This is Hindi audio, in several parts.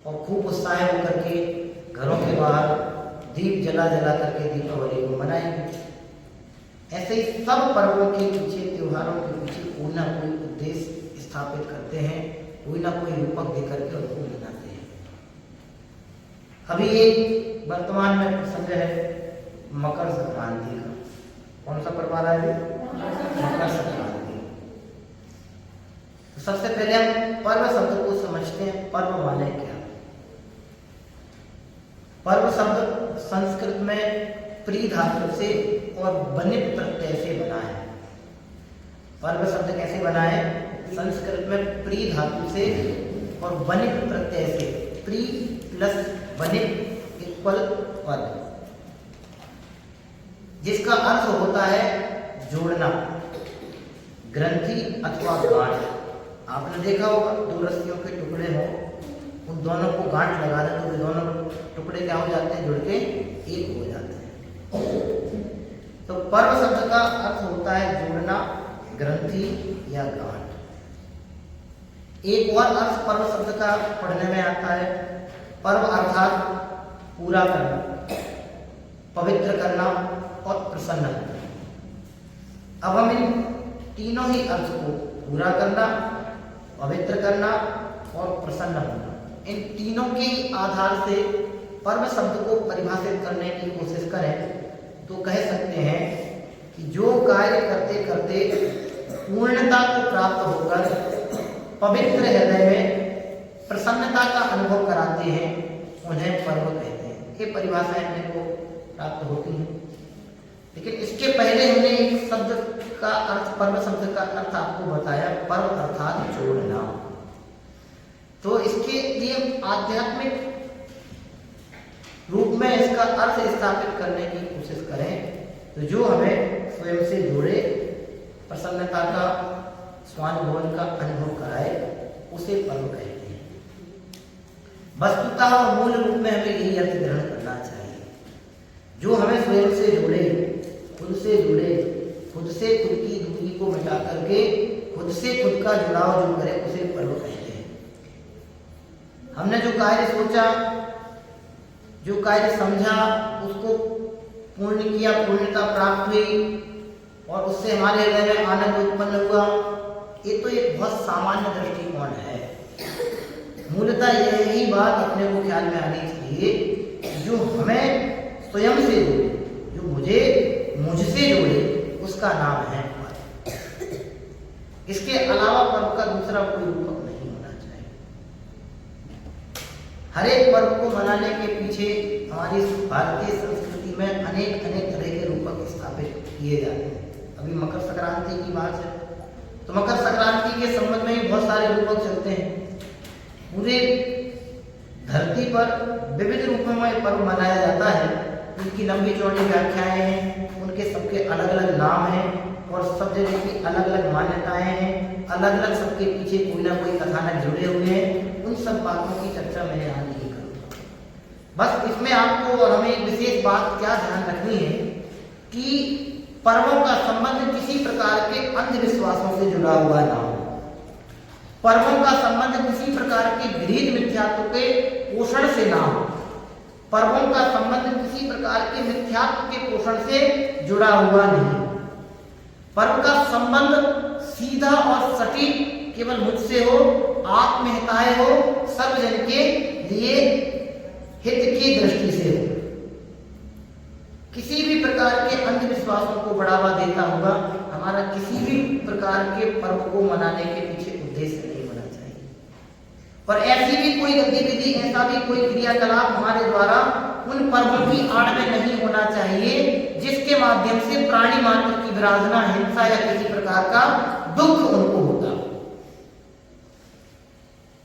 और खूब उत्साह होकर के घरों के बाहर दीप जला जला करके दीपावली को मनाएंगे। ऐसे ही सब पर्वों के पीछे, त्योहारों के पीछे कोई ना कोई उद्देश्य स्थापित करते हैं, कोई ना कोई रूपक देकर के उनको मनाते हैं। अभी एक वर्तमान में प्रसंग है मकर संक्रांति का। कौन सा पर्व आ रहा है? मकर संक्रांति। तो सबसे पहले हम पर्व शब्द को समझते हैं। पर्व माने क्या? पर्व शब्द संस्कृत में प्री धातु से और बनित प्रत्यय से बना है। पर्व शब्द कैसे बना है? संस्कृत में प्री धातु से और बनित प्रत्यय से, प्री प्लस बनित इक्वल पर्व, जिसका अर्थ होता है जोड़ना, ग्रंथि अथवा गांठ। आपने देखा होगा दो रस्सियों के टुकड़े हों, उन दोनों को गांठ लगा दें तो वे दोनों टुकड़े क्या हो जाते हैं? जुड़ के एक हो जाते हैं। तो पर्व शब्द का अर्थ होता है जोड़ना, ग्रंथि या गांठ। एक और अर्थ पर्व शब्द का पढ़ने में आता है। पर्व अर्थात पूरा करना, पवित्र करना और प्रसन्न करना। अब हम इन तीनों ही अर्थ को, पूरा करना, पवित्र करना और प्रसन्न होना, इन तीनों के आधार से पर्व शब्द को परिभाषित करने की कोशिश करें तो कह सकते हैं कि जो कार्य करते करते पूर्णता को प्राप्त होकर पवित्र हृदय में प्रसन्नता का अनुभव कराते हैं, उन्हें पर्व कहते हैं। ये परिभाषाएं अपने को प्राप्त होती हैं। लेकिन इसके पहले हमने एक शब्द का अर्थ, पर्व शब्द का अर्थ आपको बताया, पर्व अर्थात जोड़ना। तो इसके लिए आध्यात्मिक रूप में इसका अर्थ स्थापित करने की कोशिश करें तो जो हमें स्वयं से जोड़े, प्रसन्नता का, स्वानुभवन का अनुभव कराए, उसे पर्व कहते हैं। वस्तुतः और मूल रूप में हमें यही अर्थ ग्रहण करना चाहिए। जो हमें स्वयं से जोड़े, खुद से जुड़े, खुद से खुद की दूरी को मिटा करके खुद से खुद का जुड़ाव जो करे, उसे पर्व कहते हैं। हमने जो कार्य सोचा, जो कार्य समझा, उसको पूर्ण किया, पूर्णता प्राप्त हुई और उससे हमारे हृदय में आनंद उत्पन्न हुआ, ये तो एक बहुत सामान्य दृष्टिकोण है। मूलतः यही बात अपने को ख्याल में आनी चाहिए, जो हमें स्वयं से जोड़े, जो मुझसे जोड़े, उसका नाम है पर्व। इसके अलावा पर्व का दूसरा कोई रूपक नहीं होना चाहिए। हर एक पर्व को मनाने के पीछे हमारी भारतीय संस्कृति में अनेक तरह के रूपक स्थापित किए जाते हैं। अभी मकर संक्रांति की बात है तो मकर संक्रांति के संबंध में भी बहुत सारे रूपक चलते हैं। पूरे धरती पर विविध रूपों में पर्व मनाया जाता है। उनकी लंबी चौड़ी व्याख्याएं हैं, उनके सबके अलग अलग नाम हैं और सब जगह की अलग अलग मान्यताएं हैं, अलग अलग सबके पीछे कोई ना कोई कथानक जुड़े हुए हैं। उन सब बातों की चर्चा मैं यहाँ नहीं करूँगा। बस इसमें आपको और हमें एक विशेष बात क्या ध्यान रखनी है कि पर्वों का संबंध किसी प्रकार के अंधविश्वासों से जुड़ा हुआ ना हो। पर्वों का संबंध किसी प्रकार के गृहीत मिथ्यात्व के पोषण से ना हो। पर्वों का संबंध किसी प्रकार के मिथ्यात्व के पोषण से जुड़ा हुआ नहीं। पर्व का संबंध सीधा और सटीक केवल मुझसे हो, आत्महिताय हो, सर्वजन के लिए हित की दृष्टि से हो। किसी भी प्रकार के अंधविश्वासों को बढ़ावा देता हुआ हमारा किसी भी प्रकार के पर्व को मनाने के पीछे उद्देश्य नहीं होना चाहिए। और ऐसी भी कोई गतिविधि, ऐसा भी कोई क्रियाकलाप हमारे द्वारा उन पर्वों की आड़ में नहीं होना चाहिए जिसके माध्यम से प्राणी मात्र की विराधना, हिंसा या किसी प्रकार का दुख उनको होता।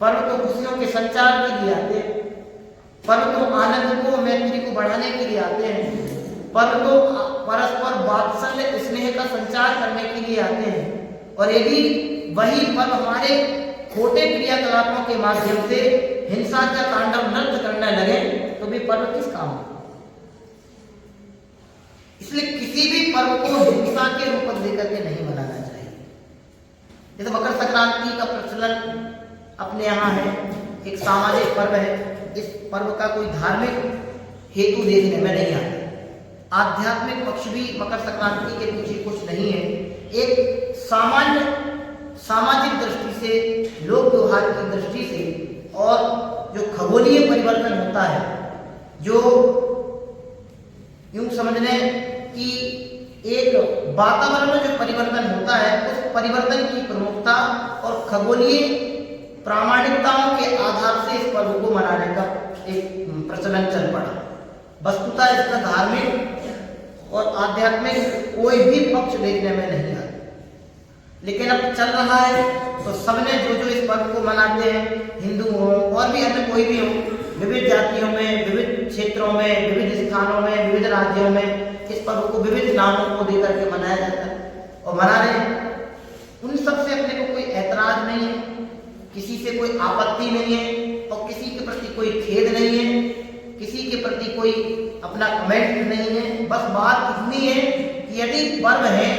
पर्व तो खुशियों के संचार के लिए आते हैं, पर्व तो आनंद को, मैत्री को बढ़ाने के लिए आते हैं, पर्व तो परस्पर वात्सल्य, स्नेह का संचार करने के लिए आते हैं। और यदि वही पर्व हमारे खोटे क्रियाकलापों के माध्यम से हिंसा का तांडव नृत्य करने लगे तो भी पर्व किस काम का? इसलिए किसी भी पर्व को हिंसा के रूप देकर के नहीं मनाना चाहिए। जैसे मकर संक्रांति का प्रचलन अपने यहाँ है, एक सामाजिक पर्व है। इस पर्व का कोई धार्मिक हेतु देखने में नहीं आता। आध्यात्मिक पक्ष भी मकर संक्रांति के पीछे कुछ नहीं है। एक सामाजिक दृष्टि से, लोक व्यवहार की दृष्टि से, और जो खगोलीय परिवर्तन होता है, जो यूं समझ लें कि एक वातावरण में जो परिवर्तन होता है, उस परिवर्तन की प्रमुखता और खगोलीय प्रामाणिकताओं के आधार से इस पर्व को मनाने का एक प्रचलन चल पड़ा। वस्तुतः इसका धार्मिक और आध्यात्मिक कोई भी पक्ष देखने में नहीं आता, लेकिन अब चल रहा है तो सबने जो जो इस पर्व को मनाते हैं, हिंदू हो और भी अन्य कोई भी हो, विविध जातियों में, विविध क्षेत्रों में, विविध स्थानों में, विविध राज्यों में इस पर्व को विविध नामों को देकर के मनाया जाता है और मना रहे हैं। उन सब से अपने को कोई ऐतराज नहीं है, किसी से कोई आपत्ति नहीं है और किसी के प्रति कोई खेद नहीं है, किसी के प्रति कोई अपना कमेंट नहीं है। बस बात इतनी है कि यदि पर्व है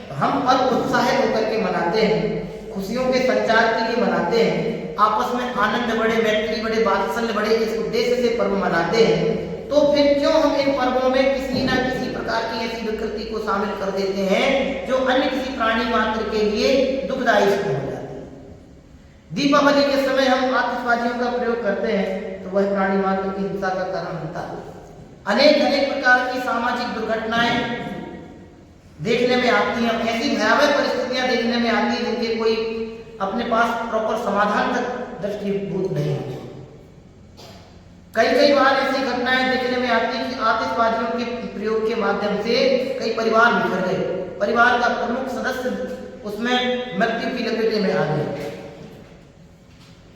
तो हम पर्व उत्साहित होकर के मनाते हैं, खुशियों के संचार के लिए मनाते हैं, आपस में आनंद बढ़े, मैत्री बढ़े, वात्सल्य बढ़े, इस उद्देश्य से पर्व मनाते हैं, तो फिर क्यों हम इन पर्वों में किसी ना किसी प्रकार की ऐसी विकृति को शामिल कर देते हैं जो अन्य किसी प्राणी मात्र के लिए दुखदायी हो जाती है। दीपावली के समय हम आतिशबाजियों का प्रयोग करते हैं तो वह प्राणी मात्र की हिंसा का कारण होता है। अनेक प्रकार की सामाजिक दुर्घटनाएं देखने में आती हैं, ऐसी भयावह परिस्थितियां देखने में आती हैं जिनके कोई अपने पास प्रॉपर समाधान तक दृष्टिभूत नहीं होती। कई बार ऐसी घटनाएं देखने में आती है कि आतिशबाजियों के प्रयोग के माध्यम से कई परिवार बिखर गए, परिवार का प्रमुख सदस्य उसमें मृत्यु की लपेटे में आ गए।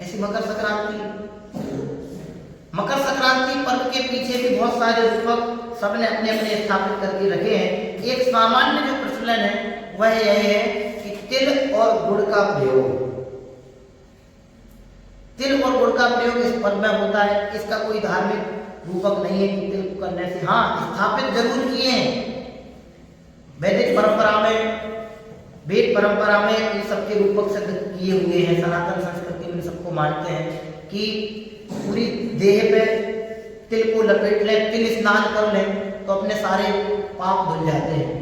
ऐसी मकर संक्रांति पर्व के पीछे भी बहुत सारे रूपक सबने अपने अपने स्थापित करके रखे हैं। एक सामान्य जो प्रचलन है वह यह है कि तिल और गुड़ का प्रयोग, तिल और गुड़ का प्रयोग इस पर्व में होता है। इसका कोई धार्मिक रूपक नहीं है कि तिल करने से, हाँ स्थापित जरूर किए हैं वैदिक परंपरा में, वेद परंपरा में इन सबके रूपक सिद्ध किए हुए हैं। सनातन संस्कृति में सबको मानते हैं कि पूरी देह पे तिल को लपेट लें, तिल स्नान कर लें तो अपने सारे पाप धुल जाते हैं,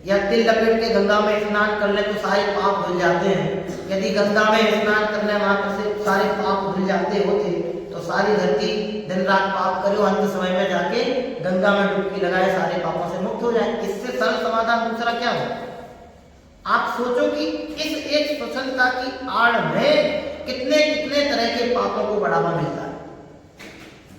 या तिल लपेट के गंगा में स्नान कर लें तो सारे पाप धुल जाते हैं। यदि गंगा में स्नान करने मात्र से सारे पाप धुल जाते होते तो सारी धरती दिन रात पाप करो, अंत समय में जाके गंगा में डुबकी लगाए, सारे पापों से मुक्त हो जाए। इससे सरल समाधान दूसरा क्या हो? आप सोचो कि इस एक स्वच्छता की आड़ में कितने तरह के पापों को बढ़ावा मिलता है।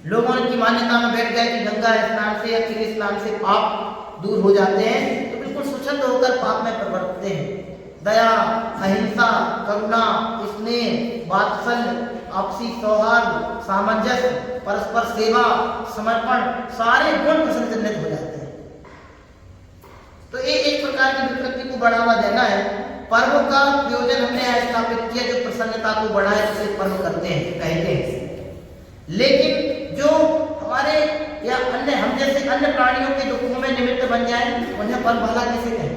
लोगों की मान्यता में बैठ गए कि गंगा स्नान से या तिल स्नान से पाप दूर हो जाते हैं, तो बिल्कुल स्वच्छंद होकर पाप में प्रवर्तते हैं। दया, अहिंसा, करुणा, स्नेह, वात्सल्य, आपसी सौहार्द, सामंजस्य, परस्पर सेवा, समर्पण, सारे गुण प्रसन्नचित्त हो जाते हैं। तो ये एक प्रकार की विकृति को बढ़ावा देना है। पर्व का प्रयोजन हमने स्थापित किया जो प्रसन्नता को बढ़ाए, उसे पर्व करते हैं, कहते हैं। लेकिन जो हमारे या अन्य हम जैसे अन्य प्राणियों के दुखों में निमित्त बन जाए, उन्हें पर्व भला कैसे कहें,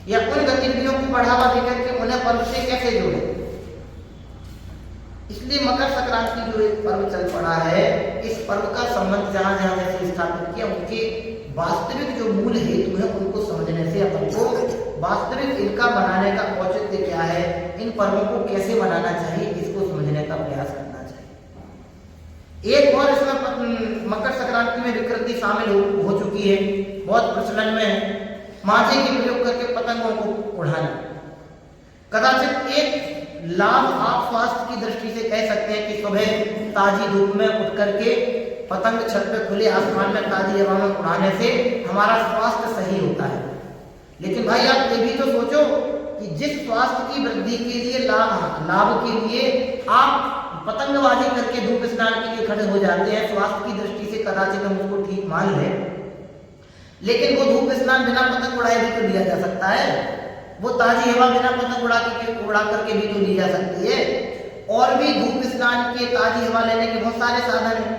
या उन गतिविधियों को बढ़ावा देकर के उन्हें पर्व से कैसे जोड़ें? इसलिए मकर संक्रांति जो एक पर्व चल पड़ा है, इस पर्व का संबंध जहां जैसे स्थापित किया, उनके वास्तविक जो मूल हेतु है उनको समझने से अपन को वास्तविक इनका मनाने का औचित्य क्या है, इन पर्वों को कैसे मनाना चाहिए, इसको समझने का प्रयास करना चाहिए। एक और इसमें मकर संक्रांति में विकृति शामिल हो चुकी है, बहुत प्रचलन में है, माजे के प्रयोग करके पतंगों को उड़ाना। कदाचित एक लाभ आप स्वास्थ्य की दृष्टि से कह सकते हैं कि सुबह ताजी धूप में उठ करके पतंग छत पे खुले आसमान में ताजी हवा में उड़ाने से हमारा स्वास्थ्य सही होता है। लेकिन भाई आप ये भी तो सोचो कि जिस स्वास्थ्य की वृद्धि के लिए लाभ के लिए आप पतंगबाजी करके धूप स्नान के लिए खड़े हो जाते हैं, स्वास्थ्य की दृष्टि से कदाचित हम उसको ठीक मान लें, लेकिन वो धूप स्नान बिना पतंग उड़ाए भी तो लिया जा सकता है, वो ताजी हवा बिना पतंग उड़ा करके भी तो ली जा सकती है। और भी धूप स्नान के ताजी हवा लेने के बहुत सारे साधन हैं,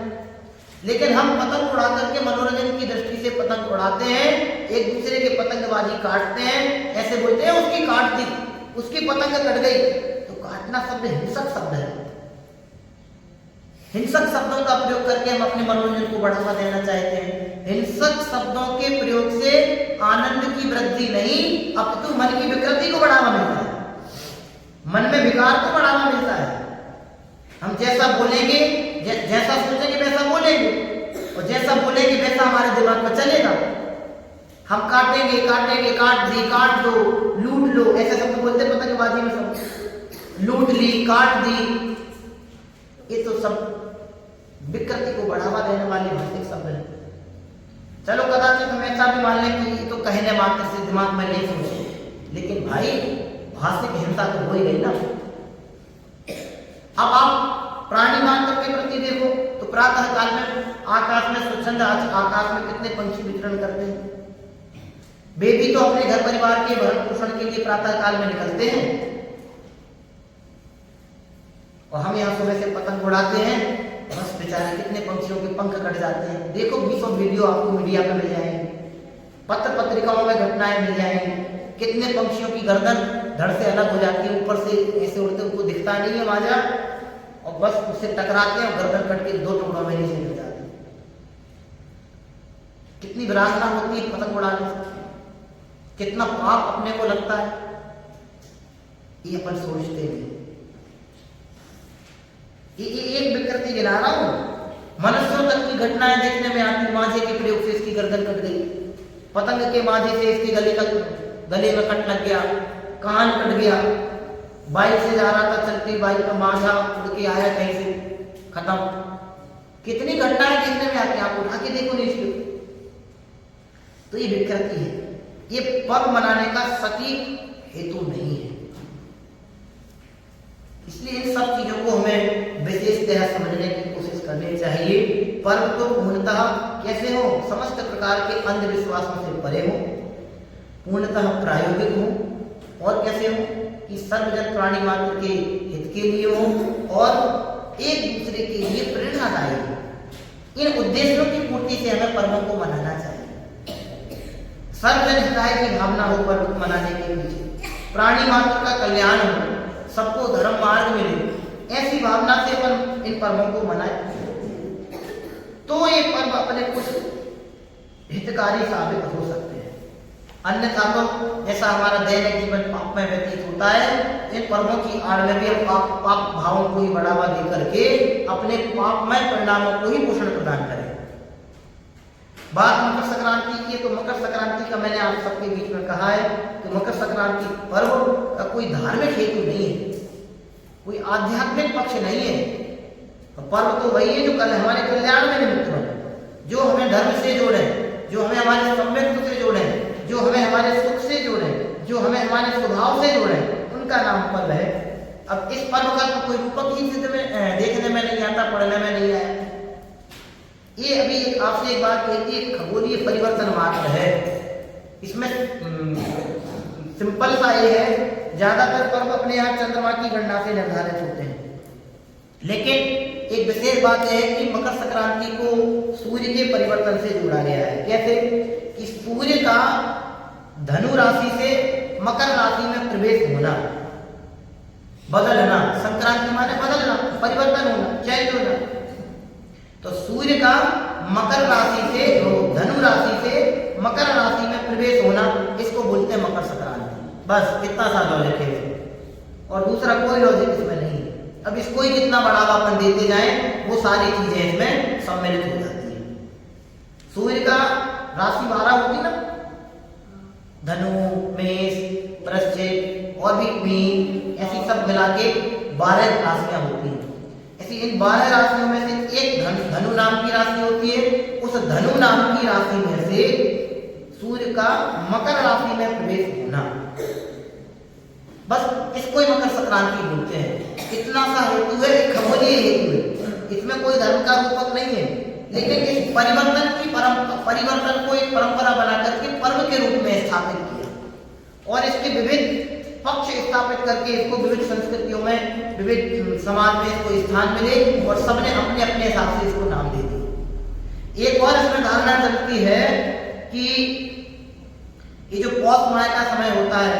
लेकिन हम पतंग उड़ा करके मनोरंजन की दृष्टि से पतंग उड़ाते हैं, एक दूसरे के पतंगबाजी काटते हैं, ऐसे बोलते हैं उसकी काट दी, उसकी पतंग कट गई। तो काटना शब्द हिंसक शब्द है, हिंसक शब्दों का प्रयोग करके हम अपने मनोरंजन को बढ़ावा देना चाहते हैं। हिंसक शब्दों के प्रयोग से आनंद की वृद्धि नहीं, अपितु मन की विकृति को बढ़ावा मिलता है, मन में विकार को बढ़ावा मिलता है। हम जैसा बोलेंगे, जैसा सोचेंगे वैसा बोलेंगे, और जैसा बोलेंगे वैसा हमारे दिमाग में चलेगा। हम काटेंगे काटेंगे, काट दी, काट दो, लूट लो, ऐसे शब्द बोलते पतंगबाजी में सब, लूट ली, काट दी, ये तो सब विकृति को बढ़ावा देने वाले भाषिक शब्द हैं। चलो कदाचित हम ऐसा भी मान लें कि ये तो कहने मात्र से दिमाग में नहीं सोचे, लेकिन भाई भाषिक हिंसा तो हो ही गई ना। अब आप प्राणी मात्र के प्रति देखो तो प्रातः काल में आकाश में स्वच्छंद आकाश में कितने पंछी विचरण करते हैं। वे भी तो अपने घर परिवार के भरण पोषण के लिए प्रातः काल में निकलते हैं, और हम यहाँ सुबह से पतंग उड़ाते हैं, बस बेचारे कितने पंछियों के पंख कट जाते हैं। देखो 20 वीडियो आपको मीडिया में मिल जाएंगे, पत्र पत्रिकाओं में घटनाएं मिल जाएंगी, कितने पंछियों की गर्दन धड़ से अलग हो जाती है, ऊपर से ऐसे उड़ते, उनको दिखता नहीं है माजा, और बस उससे टकराते हैं और गर्दन कट के 2 टुकड़ों में नीचे गिर जाते हैं। कितनी विरासना होती है पतंग उड़ाने से, कितना पाप अपने को लगता है, ये अपन सोचते हैं। ये एक विकृति गिना रहा हूं, मनुष्यों तक की घटनाएं देखने में आती। माझे के प्रयोग से इसकी गर्दन कट गई, पतंग के माझे से इसके गले में कट लग गया, कान कट गया, बाइक से जा रहा था, चलती बाइक का माझा उड़ के आया कहीं से, खत्म। कितनी घटनाएं देखने में आती हैं, आप उठा के देखो न्यूज़ पे। तो ये विकृति है, ये पर्व मनाने का सटीक हेतु नहीं है। इसलिए इन सब चीजों को हमें विशेषतः समझने की कोशिश करनी चाहिए। पर्व तो पूर्णतः कैसे हो, समस्त प्रकार के अंधविश्वासों से परे हो, पूर्णतः प्रायोगिक हो, और कैसे हो कि सर्वजन प्राणी मात्र के हित के लिए हो और एक दूसरे के लिए प्रेरणादायी हो। इन उद्देश्यों की पूर्ति से हमें पर्वों को मनाना चाहिए। सर्वजन हिताय की भावना हो पर्व मनाने के पीछे, प्राणी मात्र का कल्याण हो, सबको धर्म मार्ग मिले, ऐसी भावना से अपन इन पर्वों को मनाए तो ये पर्व अपने कुछ हितकारी साबित हो सकते हैं। अन्यथा तो जैसा हमारा दैनिक जीवन पाप में व्यतीत होता है, इन पर्वों की आड़ में भी हम पाप भावों को ही बढ़ावा दे करके अपने पापमय परिणामों को ही पोषण प्रदान करें। बात मकर संक्रांति की, तो मकर संक्रांति का मैंने आप सबके बीच में कहा है कि मकर संक्रांति पर्व का कोई धार्मिक हेतु नहीं है, कोई आध्यात्मिक पक्ष नहीं है। पर्व तो वही है जो कल हमारे कल्याण में निमित्त बने, जो हमें धर्म से जोड़े, जो हमें हमारे सम्यक्त से जोड़े, जो हमें हमारे सुख से जोड़े, जो हमें हमारे स्वभाव से जोड़े, उनका नाम पर्व है। अब इस पर्व का तो कोई रूपक ही देखने में नहीं आता, पढ़ने में नहीं आया। ये अभी आपसे एक बात कहती है, खगोलीय परिवर्तन मात्र है। इसमें सिंपल सा ये है, ज्यादातर पर्व अपने यहाँ चंद्रमा की गणना से निर्धारित होते हैं, लेकिन एक विशेष बात है कि मकर संक्रांति को सूर्य के परिवर्तन से जोड़ा गया है। कैसे कि सूर्य का धनु राशि से मकर राशि में प्रवेश होना, बदलना, संक्रांति माने बदलना, परिवर्तन होना, चेंज होना। तो सूर्य का मकर राशि से, धनु राशि से मकर राशि में प्रवेश होना, इसको बोलते हैं मकर संक्रांति। बस इतना सा लॉजिक है, और दूसरा कोई लॉजिक इसमें नहीं है। अब इसको ही कितना बढ़ावा अपन देते जाएं, वो सारी चीजें इसमें सम्मिलित हो जाती है। सूर्य का राशि 12 होती ना, धनु, मेष, वृश्चिक और भी मीन, ऐसी सब मिला के 12 राशियां होती हैं। ऐसी इन 12 राशियों में से एक धनु नाम की राशि होती है। उस धनु नाम की राशि में से सूर्य का मकर राशि में प्रवेश होना, बस इसको ही मकर संक्रांति बोलते हैं। इतना सा हेतु है, खगोलीय हेतु है, इसमें कोई धर्म का रूपक नहीं है, लेकिन इस परिवर्तन को एक परंपरा बनाकर के पर्व के रूप में स्थापित किया, और इसके विविध पक्ष स्थापित करके इसको विविध संस्कृतियों में, विविध समाज में इसको स्थान मिले, और सबने अपने अपने हिसाब से इसको नाम दे दिए। एक और इसमें धारणा चलती है कि ये जो पौष माह का समय होता है,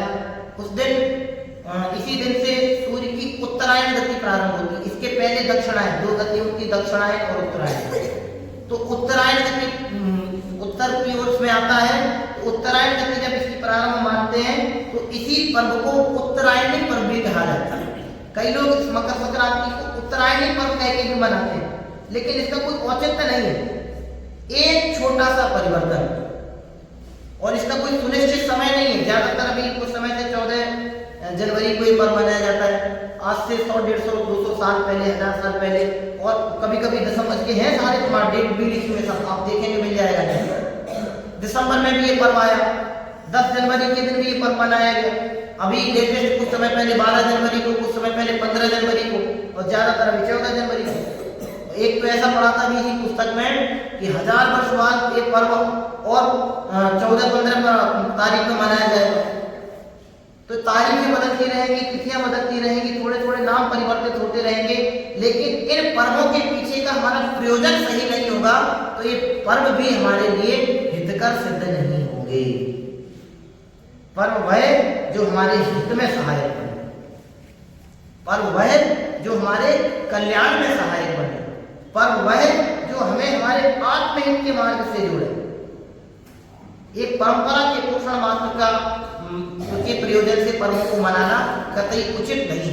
उस दिन इसी दिन से सूर्य की उत्तरायण गति प्रारंभ होती है। इसके पहले दक्षिणायन, 2 गति उनकी दक्षिणायन और उत्तरायण। तो उत्तरायण गति उत्तर की ओर में आता है, तो उत्तरायण गति जब इसकी प्रारंभ मानते हैं तो इसी पर्व को उत्तरायणी पर्व भी कहा जाता है। कई लोग इस मकर संक्रांति को उत्तरायणी पर्व कह के भी मनाते हैं, लेकिन इसका कोई औचित्य नहीं है। एक छोटा सा परिवर्तन, और इसका कोई सुनिश्चित समय नहीं है। ज्यादातर अभी कुछ समय से 14 जनवरी को ये पर्व मनाया जाता है, आज से 100, 150, 200 साल पहले, 1000 साल पहले, और कभी कभी दिसंबर के हैं सारे, तुम्हारे डेट भी लिखी हुई सब आप देखेंगे, मिल जाएगा नहीं। दिसंबर में भी ये पर्व आया, 10 जनवरी के दिन भी ये पर्व मनाया गया। अभी लेटेस्ट कुछ समय पहले 12 जनवरी को, कुछ समय पहले 15 जनवरी को, और ज्यादातर अभी 14 जनवरी को। एक तो ऐसा पढ़ा था भी पुस्तक में कि 1000 वर्ष बाद ये पर्व और 14-15 तारीख को मनाया जाएगा। तो तारीखें बदलती रहेंगी, तिथियां बदलती रहेंगी, थोड़े थोड़े नाम परिवर्तित होते रहेंगे, लेकिन इन पर्वों के पीछे का हमारा प्रयोजन सही नहीं होगा तो ये पर्व भी हमारे लिए हितकर सिद्ध नहीं होंगे। पर्व वह जो हमारे हित में सहायक बने, पर्व वह जो हमारे कल्याण में सहायक बने, पर्व वह जो हमें हमारे आत्महित के मार्ग से जोड़े। एक परंपरा के पोषण मात्र का के प्रयोजन से पर्वों को मनाना कतई उचित नहीं।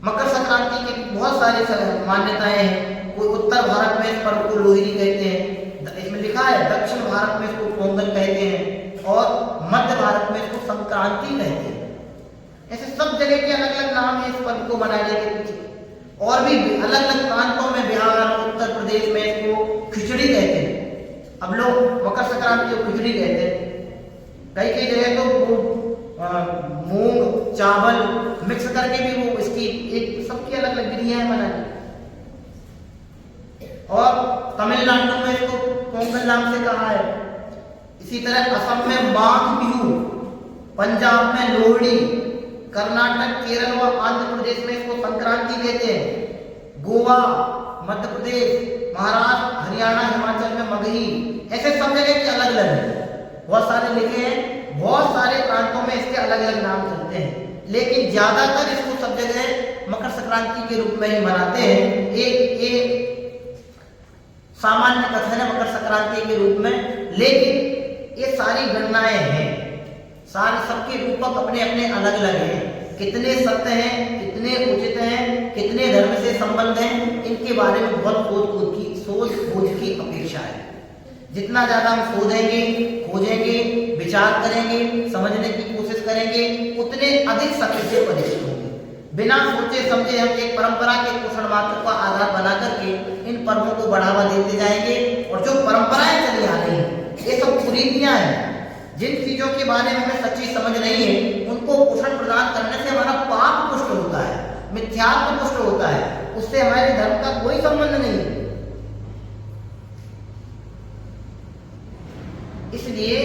मकर संक्रांति की बहुत सारी मान्यताएं हैं। कोई उत्तर भारत में इस पर्व को लोहड़ी कहते हैं, इसमें लिखा है, दक्षिण भारत में इसको पोंगल कहते हैं, और मध्य भारत में इसको संक्रांति कहते हैं। ऐसे सब जगह के अलग अलग नाम है इस पर्व को मनाने के पीछे। और भी अलग अलग प्रांतों में, बिहार, उत्तर प्रदेश में इसको खिचड़ी कहते हैं। अब लोग मकर संक्रांति को खिचड़ी कहते हैं। कई कई जगह तो वो मूंग चावल मिक्स करके भी वो इसकी एक सबकी अलग अलग विधियां हैं बनाने। और तमिलनाडु में इसको पोंगल नाम से कहा है। इसी तरह असम में माघ बिहू, पंजाब में लोहड़ी, कर्नाटक, केरल व आंध्र प्रदेश में इसको संक्रांति कहते हैं। गोवा, मध्य प्रदेश, महाराष्ट्र, हरियाणा, हिमाचल में मगही। ऐसे सब जगह के अलग अलग हैं, बहुत सारे लिखे हैं। बहुत सारे प्रांतों में इसके अलग अलग नाम चलते हैं, लेकिन ज्यादातर इसको सब जगह मकर संक्रांति के रूप में ही मनाते हैं। एक सामान्य कथन है मकर संक्रांति के रूप में, लेकिन ये सारी गणनाएं हैं, सारे सबके रूपक अपने अपने अलग अलग हैं। कितने सत्य हैं, कितने उचित हैं, कितने धर्म से संबंध हैं, इनके बारे में बहुत सोच खोज की अपेक्षा है। जितना ज्यादा हम सोचेंगे, खोजेंगे, विचार करेंगे, समझने की कोशिश करेंगे, उतने अधिक सत्य से परिचित होंगे। बिना सोचे समझे हम एक परंपरा के पोषण मात्र का आधार बना करके इन पर्वों को बढ़ावा देते जाएंगे, और जो परंपराएं चली आ रही हैं ये सब कुरीतियां हैं। जिन चीजों के बारे में हमें सच्ची समझ नहीं है उनको पोषण प्रदान करने से हमारा पाप पुष्ट होता है, मिथ्यात्व पुष्ट होता है, उससे हमारे धर्म का कोई संबंध नहीं है। इसलिए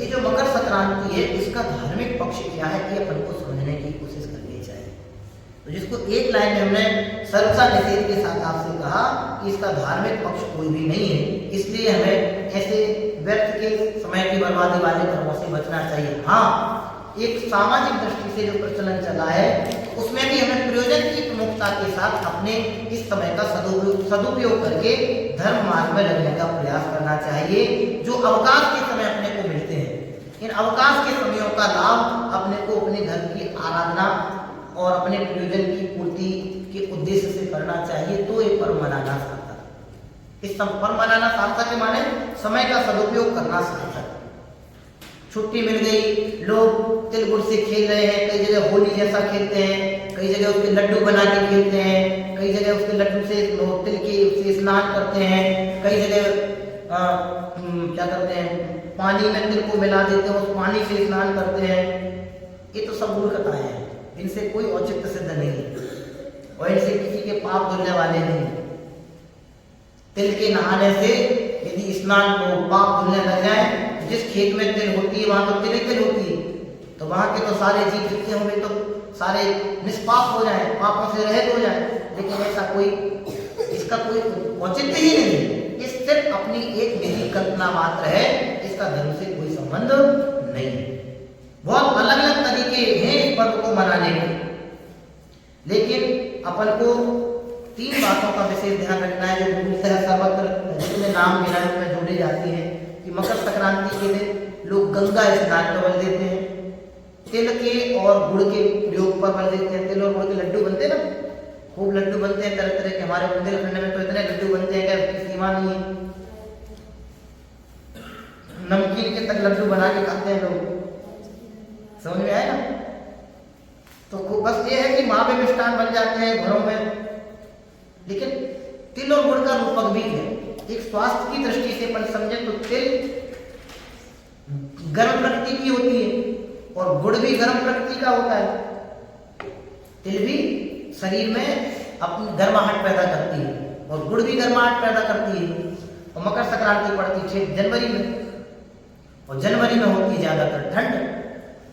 ये जो मकर संक्रांति है इसका धार्मिक पक्ष क्या है ये अपन को समझने की कोशिश करनी चाहिए। तो जिसको एक लाइन में हमने सर्वसा निषेध के साथ आपसे कहा कि इसका धार्मिक पक्ष कोई भी नहीं है, इसलिए हमें ऐसे व्यर्थ के समय की बर्बादी वाले कर्मों से बचना चाहिए। हाँ, एक सामाजिक दृष्टि से जो प्रचलन चला है उसमें भी हमें प्रयोजन की प्रमुखता के साथ अपने इस समय का सदुपयोग करके धर्म मार्ग में लगने का प्रयास करना चाहिए। जो अवकाश के समय अपने को मिलते हैं, इन अवकाश के समयों का लाभ अपने को अपने धर्म की आराधना और अपने प्रयोजन की पूर्ति के उद्देश्य से करना चाहिए। तो ये पर्व मनाना सार्थक। इस पर्व मनाना सार्थक के माने समय का सदुपयोग करना सार्थक। छुट्टी मिल गई, लोग तिल गुड़ से खेल रहे हैं, कई जगह होली जैसा खेलते हैं, कई जगह उसके लड्डू बना के खेलते हैं, कई जगह उसके लड्डू से तिल के उससे स्नान करते हैं, कई जगह क्या करते हैं, पानी में तिल को मिला देते हैं, उस पानी से स्नान करते हैं। ये तो सब मूर्खताएं हैं, इनसे कोई औचित्य सिद्ध नहीं है और इनसे किसी के पाप धुलने वाले नहीं। तिल के नहाने से यदि स्नान को पाप धुलने लग जाए, जिस खेत में तिल होती है वहां तो तिल होती है, तो वहां के तो सारे जीव जितने होंगे तो सारे निष्पाप हो जाए, पापों से रहित हो जाए। लेकिन ऐसा कोई, इसका कोई औचित्य ही नहीं, ये सिर्फ अपनी एक निजी कल्पना मात्र है, इसका धर्म से कोई संबंध नहीं है। बहुत अलग अलग तरीके हैं इस पर्व को मनाने के, लेकिन अपन को तीन बातों का विशेष ध्यान रखना है जो मूलतः सर्वत्र जितने नाम गिनाए में जोड़ी जाती हैं कि मकर संक्रांति के दिन लोग गंगा स्नान पर बल देते हैं, तिल के और गुड़ के प्रयोग पर बल देते हैं। तिल और गुड़ के लड्डू बनते हैं ना, खूब लड्डू बनते हैं तरह तरह के। हमारे बुंदेलखंड में तो इतने लड्डू बनते हैं कि उसकी सीमा नहीं है। नमकीन के तक लड्डू बना के खाते हैं लोग, समझ में आया ना। तो बस ये है कि वहां पे मिष्ठान बन जाते हैं घरों में, लेकिन तिल और गुड़ का रूपक भी है। एक स्वास्थ्य की दृष्टि से अपन समझे तो तिल गर्म प्रकृति की होती है और गुड़ भी गर्म प्रकृति का होता है। तिल भी शरीर में अपनी गर्माहट पैदा करती है और गुड़ भी गर्माहट पैदा करती है। और मकर संक्रांति पड़ती है जनवरी में, और जनवरी में होती है ज्यादातर ठंड।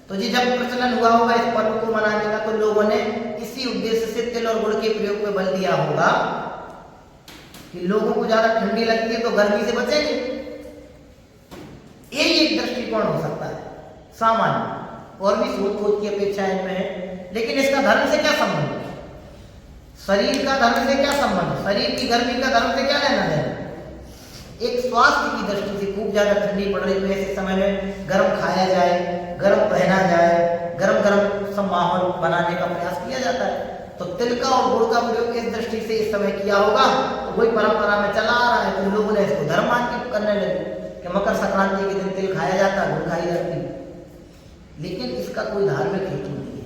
तो जी जब प्रचलन हुआ होगा इस पर्व को मनाने का, तो लोगों ने इसी उद्देश्य से तिल और गुड़ के प्रयोग पे बल दिया होगा कि लोगों को ज्यादा ठंडी लगती है तो गर्मी से बचेंगे। यही एक दृष्टिकोण हो सकता है सामान्य, और भी सोच खोज की अपेक्षा इनमें है। लेकिन इसका धर्म से क्या संबंध? शरीर का धर्म से क्या संबंध? शरीर की गर्मी का धर्म से क्या लेना देना? एक स्वास्थ्य की दृष्टि से खूब ज्यादा ठंडी पड़ रही है, ऐसे समय में गर्म खाया जाए, गर्म पहना जाए, गरम गरम सब माहौल बनाने का प्रयास किया जाता है। तो तिल का और गुड़ का प्रयोग इस दृष्टि से इस समय किया होगा, तो वही परंपरा में चला आ रहा है। तो लोगों ने इसको धर्म मान के करने लगे कि मकर संक्रांति के दिन तिल खाया जाता है, गुड़ खाई जाती है। लेकिन इसका कोई धार्मिक हेतु नहीं है।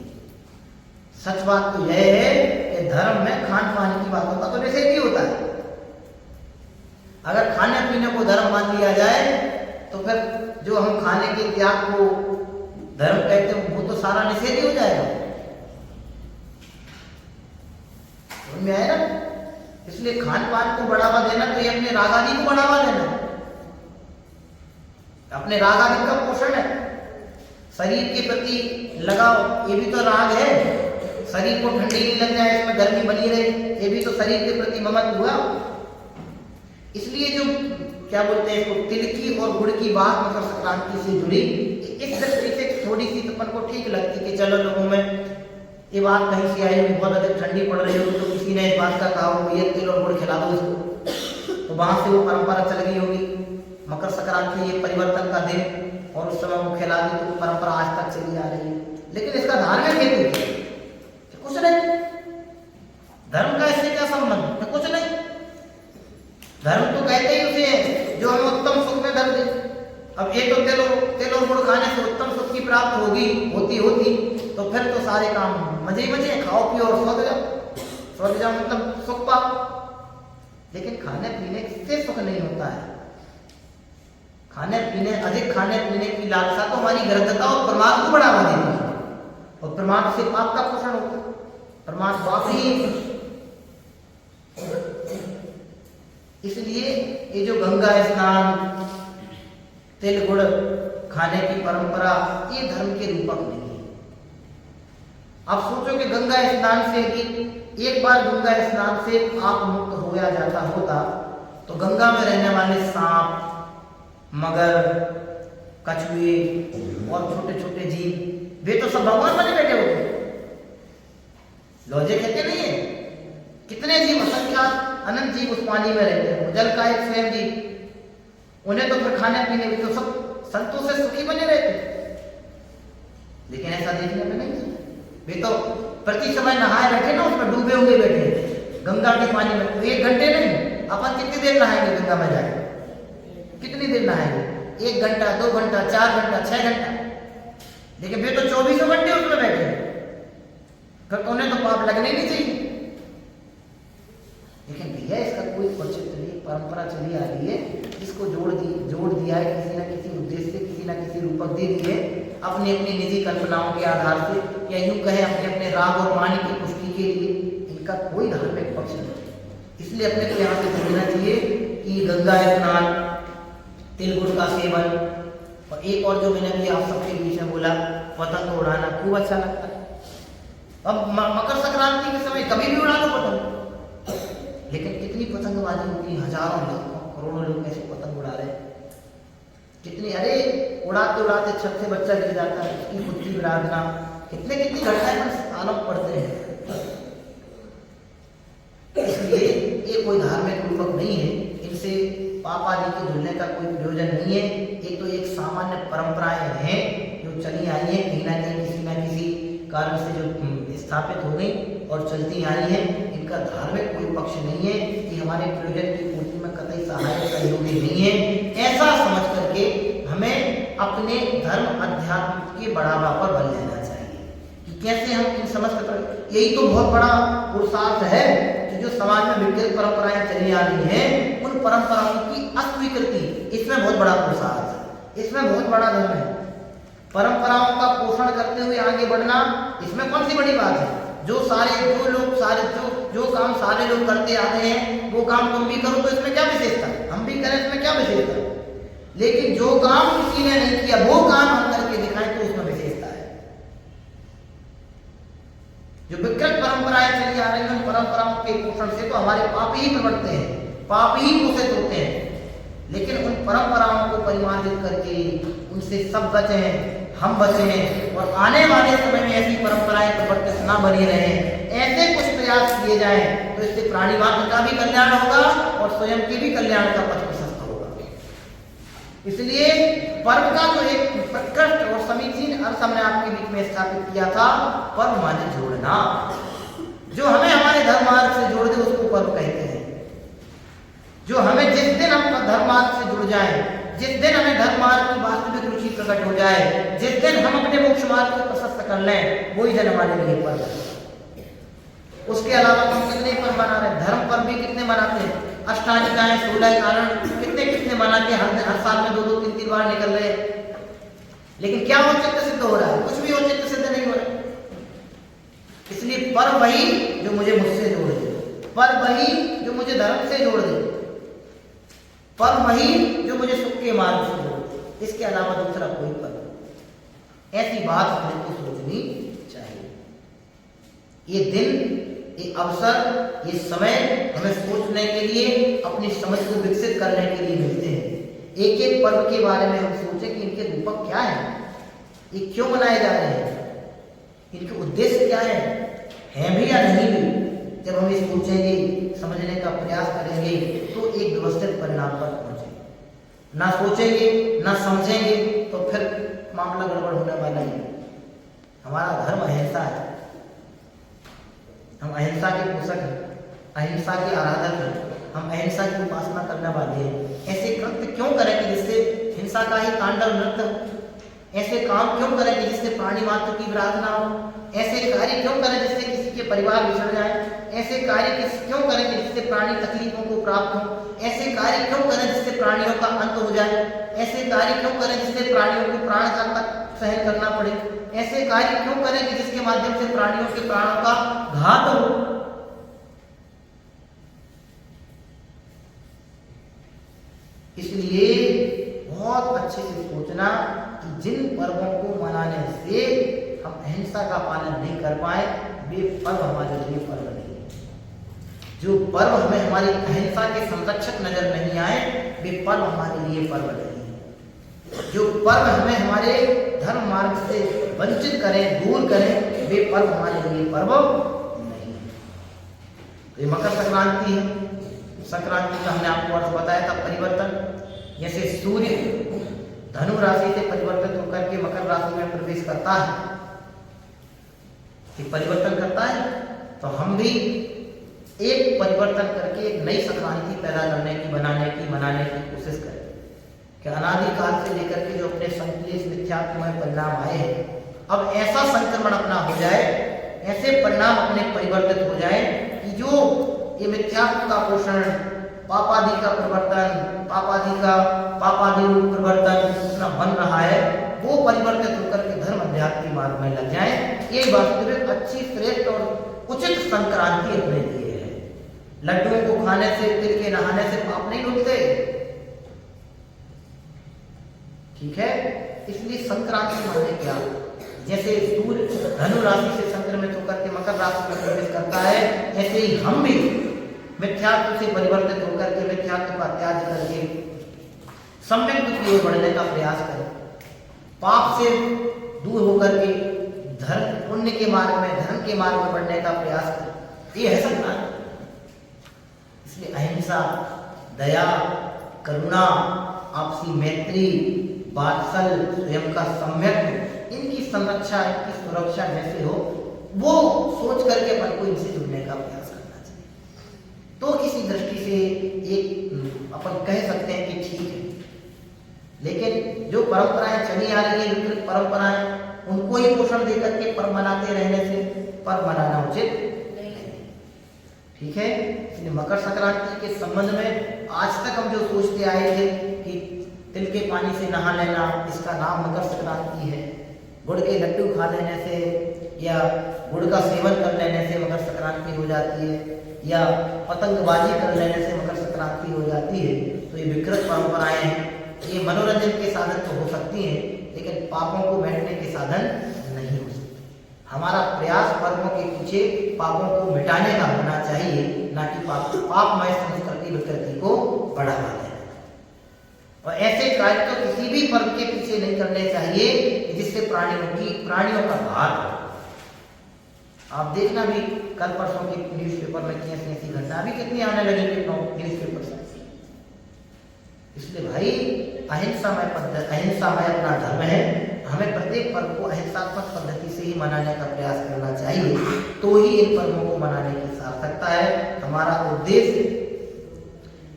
सच बात तो यह है कि धर्म में खान पान की बातों का तो निषेध ही होता है। अगर खाने पीने को धर्म मान लिया जाए तो फिर जो हम खाने के त्याग को धर्म कहते हैं वो तो सारा निषेध ही हो जाएगा। समझ में आया ना? इसलिए खान पान को बढ़ावा देना तो ये अपने राग आदि को बढ़ावा देना, अपने राग आदि का पोषण है। शरीर के प्रति लगाव, ये भी तो राग है। शरीर को ठंडी नहीं लग जाए, इसमें गर्मी बनी रहे, ये भी तो शरीर के प्रति ममत्व हुआ। इसलिए जो क्या बोलते हैं इसको, तिल की और गुड़ की बात मकर संक्रांति से जुड़ी, इस दृष्टि से थोड़ी सी अपन को ठीक लगती कि चलो लोगों में ये बात कहीं से आई होगी, बहुत अधिक ठंडी पड़ रही होगी तो किसी ने इस बात का कहा होगा ये तिल और गुड़ खिला दो इसको, तो वहां से वो परंपरा चल गई होगी। मकर संक्रांति ये परिवर्तन का दिन और उस समय वो खिला दी, तो परंपरा आज तक चली आ रही है। लेकिन इसका धार्मिक हेतु कुछ नहीं, धर्म का इससे क्या संबंध? कुछ नहीं। धर्म तो कहते ही उसे है जो हमें उत्तम सुख में धर्म दे। अब ये तो तिल और गुड़ खाने से उत्तम सुख की प्राप्त होती तो फिर तो सारे काम मजे ही मजे, खाओ पियो और स्वर्ग जाओ मतलब सुख पाओ। लेकिन खाने पीने से सुख नहीं होता है। अधिक खाने पीने की लालसा तो हमारी गर्दता और प्रमाद को बढ़ावा देती है, और प्रमाद से पाप का पोषण होता है। प्रमाद पाप ही। इसलिए ये जो गंगा स्नान, तिल गुड़ खाने की परंपरा, ये धर्म के रूपक नहीं है। आप सोचो कि गंगा स्नान से भी एक बार गंगा स्नान से आप मुक्त होया जाता होता तो गंगा में रहने वाले सांप, मगर, कछुए और छोटे छोटे जीव वे तो सब भगवान बने बैठे होते। लॉजिक है कि नहीं है? कितने जीव, असंख्यात अनंत जीव उस पानी में रहते हैं। जल का एक स्वयं जीव, उन्हें तो फिर खाने पीने भी तो सब संतों से सुखी बने रहते। लेकिन ऐसा देखने में नहीं, वे तो प्रति समय नहाए बैठे ना, उसमें डूबे हुए बैठे गंगा के पानी में। तो 1 घंटे नहीं, अपन कितनी देर नहाएंगे गंगा में जाए? कितनी देर नहाएंगे? 1 घंटा, 2 घंटा, 4 घंटा, 6 घंटा। लेकिन वे तो 24 घंटे उसमें बैठे, फिर उन्हें तो पाप लगने नहीं चाहिए। लेकिन भैया इसका कोई औचित्य नहीं, परंपरा चली आ रही है, जिसको जोड़ दिया है किसी न किसी उद्देश्य से, किसी न किसी रूपक दे दिए अपनी अपनी निजी कल्पनाओं के आधार से, या यूं कहें अपने अपने राग और मानी की पुष्टि के लिए। इनका कोई धार्मिक पक्ष नहीं। इसलिए अपने को यहाँ से समझना चाहिए कि गंगा स्नान, तिल गुड़ का सेवन, और एक और जो मैंने भी आप सबके बीच में बोला, पतंग उड़ाना खूब अच्छा लगता है। अब मकर संक्रांति के समय कभी भी उड़ा लो पतंग, लेकिन कितनी पतंगबाजी होती, हजारों लाखों करोड़ों लोग ऐसे पतंग उड़ा रहे हैं। कितनी, अरे उड़ाते उड़ाते छत से बच्चा गिर जाता है, उसकी खुद की विराधना, कितनी घटनाएं आलोक पड़ते हैं। इसलिए कोई धार्मिक रूपक नहीं है, इनसे पाप आदि के धुलने का कोई प्रयोजन नहीं है। ये तो एक सामान्य परंपराएं हैं जो चली आई हैं, कहीं ना कहीं किसी न किसी कारण से जो स्थापित हो गई और चलती आई हैं। इनका धार्मिक कोई पक्ष नहीं है कि हमारे प्रयोजन की पूर्ति में कतई सहायक सहयोगी नहीं है। ऐसा समझ करके हमें अपने धर्म अध्यात्म के बढ़ावा पर बल लेना चाहिए कि कैसे हम इन समस्त यही तो बहुत बड़ा पुरुषार्थ है कि जो समाज में विकृत परंपराएं चली आ रही हैं, उन परंपराओं की अस्वीकृति, इसमें बहुत बड़ा पुरुषार्थ है, इसमें बहुत बड़ा धर्म है। परंपराओं का पोषण करते हुए आगे बढ़ना, इसमें कौन सी बड़ी बात है? जो काम सारे लोग करते आ रहे हैं वो काम तुम भी करो, तो इसमें क्या विशेषता? हम भी करें, इसमें क्या विशेषता? लेकिन जो काम किसी ने नहीं किया वो काम हम करके दिखाएं तो उसमें विशेषता है। जो विकृत परंपराएं चली आ रही हैं, उन परंपराओं के पोषण से तो हमारे पाप ही प्रवर्तते हैं, पाप ही पोषित होते हैं। लेकिन उन परंपराओं को परिमार्जित करके उनसे सब बचें, हम बचें और आने वाले समय में ऐसी परंपराएं प्रवर्तित ना बनी रहें, ऐसे कुछ प्रयास किए जाएं तो इससे प्राणी मात्र का भी कल्याण होगा और स्वयं के भी कल्याण का पथ प्रशस्त होगा। इसलिए पर्व का जो एक प्रकृष्ट और समीचीन अर्थ हमने आपके बीच में स्थापित किया था, पर्व माने जोड़ना। जो हमें हमारे धर्म मार्ग से जोड़ दे उसको पर्व कहते हैं। जो हमें जिस दिन हम धर्म मार्ग से जुड़ जाए, जिस दिन हमें धर्म मार्ग की वास्तविक रुचि प्रकट हो जाए, जिस दिन हम अपने मोक्ष मार्ग को प्रशस्त कर लें, वही दिन हमारे लिए पर्व है। उसके अलावा हम कितने पर्व मना रहे हैं? धर्म पर्व भी कितने मनाते हैं? अष्टांगिकाएं, 16 कारण कितने मना के हर साल में 2-2, 3-3 बार निकल रहे हैं। लेकिन क्या औचित्य सिद्ध हो रहा है? कुछ भी औचित्य सिद्ध नहीं हो रहा है। इसलिए पर्व वही जो मुझे मुझसे जोड़ दे, पर्व वही जो मुझे धर्म से जोड़ दे, पर्व वही जो मुझे सुख के मार्ग से जोड़ दे। इसके अलावा दूसरा कोई पर्व, ऐसी बात हमें को सोचनी चाहिए। ये दिन, ये अवसर, ये समय हमें सोचने के लिए, अपनी समझ को विकसित करने के लिए मिलते हैं। एक एक पर्व के बारे में हम सोचें कि इनके रूपक क्या है, ये क्यों मनाए जा रहे हैं, इनके उद्देश्य क्या है भी या नहीं भी। जब हम ये सोचेंगे, समझने का प्रयास करेंगे तो एक व्यवस्थित परिणाम पर पहुंचेंगे। ना सोचेंगे, ना समझेंगे तो फिर मामला गड़बड़ होने वाला ही है। हमारा धर्म अहिंसा है, हम अहिंसा के पोषक हैं, अहिंसा के आराधक हैं, हम अहिंसा की उपासना करने वाले हैं। ऐसे कृत्य क्यों करें कि जिससे हिंसा का ही तांडव नृत्य हो? ऐसे काम क्यों करें कि जिससे प्राणी मात्र की विराधना हो? ऐसे कार्य क्यों करें जिससे किसी के परिवार बिछड़ जाए? ऐसे कार्य क्यों करें कि जिससे प्राणी तकलीफों को प्राप्त हो? ऐसे कार्य क्यों करें जिससे प्राणियों का अंत हो जाए? ऐसे कार्य क्यों करें जिससे प्राणियों को प्राणघात तक सहन करना पड़े? ऐसे कार्य क्यों करें कि जिसके माध्यम से प्राणियों के प्राणों का घात हो? इसलिए बहुत अच्छे से सोचना कि जिन पर्वों को मनाने से हम अहिंसा का पालन नहीं कर पाए, वे पर्व हमारे लिए पर्व नहीं है। जो पर्व हमें हमारी अहिंसा के संरक्षक नजर नहीं आए, वे पर्व हमारे लिए पर्व नहीं है। जो पर्व हमें हमारे धर्म मार्ग से वंचित करें, दूर करें, वे पर्व हमारे लिए पर्व नहीं है। तो ये मकर संक्रांति है। संक्रांति का हमने आपको अर्थ बताया था, परिवर्तन। जैसे सूर्य धनु राशि से परिवर्तित होकर के मकर राशि में प्रवेश करता है, कि परिवर्तन करता है, तो हम भी एक परिवर्तन करके एक नई संक्रांति पैदा करने की, मनाने की कोशिश करें कि अनादिकाल से लेकर के जो अपने संकलेश मिथ्यात्मय परिणाम आए हैं, अब ऐसा संक्रमण अपना हो जाए, ऐसे परिणाम अपने परिवर्तित हो जाए कि जो ये मिथ्यात्व का पोषण, पापादि का प्रवर्तन, पापादि रूप प्रवर्तन अपना बन रहा है, वो परिवर्तित होकर के धर्म अध्यात्म के मार्ग में लग जाए। ये वास्तविक अच्छी, श्रेष्ठ और उचित संक्रांति अपने लिए है। लड्डुओं को खाने से, तिल के नहाने से पाप नहीं धुलते, ठीक है। इसलिए संक्रांति माने क्या? जैसे सूर्य धनु राशि से संक्रमित होकर के मकर राशि में प्रवेश करता है, ऐसे ही हम भी मिथ्यात्व से परिवर्तित होकर के, मिथ्यात्व का त्याग करके सम्यक की ओर बढ़ने का प्रयास करें। पाप से दूर होकर के धर्म, पुण्य के मार्ग में, धर्म के मार्ग में बढ़ने का प्रयास करें। ये है संक्रांति। इसलिए अहिंसा, दया, करुणा, आपसी मैत्री, वात्सल्य, स्वयं का सम्यक, इनकी संरक्षा, इनकी सुरक्षा जैसे हो, वो सोच करके अपन को इनसे जुड़ने का प्रयास करना चाहिए। तो इसी दृष्टि से एक अपन कह सकते हैं कि ठीक है, लेकिन जो परंपराएं चली आ रही है, विकृत परंपराएं, उनको ही पोषण देकर के पर्व मनाते रहने से पर्व मनाना उचित नहीं है। ठीक है, इसलिए मकर संक्रांति के संबंध में आज तक हम जो सोचते आए थे कि तिल के पानी से नहा लेना, इसका नाम मकर संक्रांति है, गुड़ के लड्डू खा लेने से या गुड़ का सेवन कर लेने से मकर संक्रांति हो जाती है, या पतंगबाजी कर लेने से मकर संक्रांति हो जाती है, तो ये विकृत परंपराएं हैं। ये मनोरंजन के साधन तो हो सकती हैं, लेकिन पापों को बैठने के साधन नहीं हो सकते। हमारा प्रयास पर्वों के पीछे पापों को मिटाने का होना चाहिए, ना कि पापमय संस्कृति विकृति को बढ़ावा देना। और ऐसे कार्य तो किसी भी पर्व के पीछे नहीं करने चाहिए जिससे प्राणियों का भार हो। आप देखना भी कल परसों के न्यूज़पेपर में ऐसी घटना भी कितनी आने लगी न्यूज़पेपर से। इसलिए भाई अहिंसा में अपना धर्म है, हमें प्रत्येक पर्व को अहिंसात्मक पद्धति से ही मनाने का प्रयास करना चाहिए, तो ही इन पर्वों को मनाने की सार्थकता है। हमारा उद्देश्य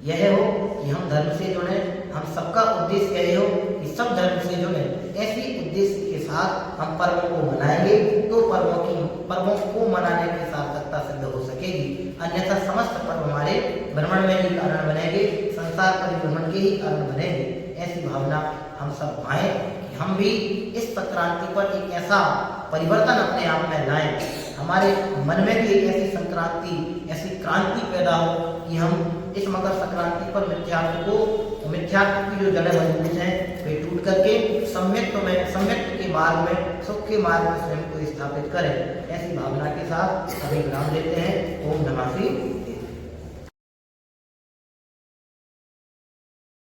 यह हो कि हम धर्म से जुड़े, हम सबका उद्देश्य यह हो कि सब धर्म से जुड़े। ऐसी उद्देश्य के साथ हम पर्वों को मनाएंगे तो पर्वों को मनाने की सार्थकता सिद्ध हो सकेगी। अन्यथा समस्त पर्व हमारे भ्रमण में ही कारण बनेंगे, संसार परिभ्रमण के ही कारण बनेंगे। ऐसी भावना हम सब पाएं कि हम भी इस संक्रांति पर एक ऐसा परिवर्तन अपने आप में लाएं, हमारे मन में भी एक ऐसी संक्रांति, ऐसी क्रांति पैदा हो कि हम इस मकर संक्रांति पर मिथ्यात्व की जो जड़ें मजबूत हैं वे टूट करके सम्यक्त के मार्ग में, सुख के मार्ग में स्वयं को स्थापित करें। ऐसी भावना के साथ अभी विराम लेते हैं। ओम नमः शिवाय।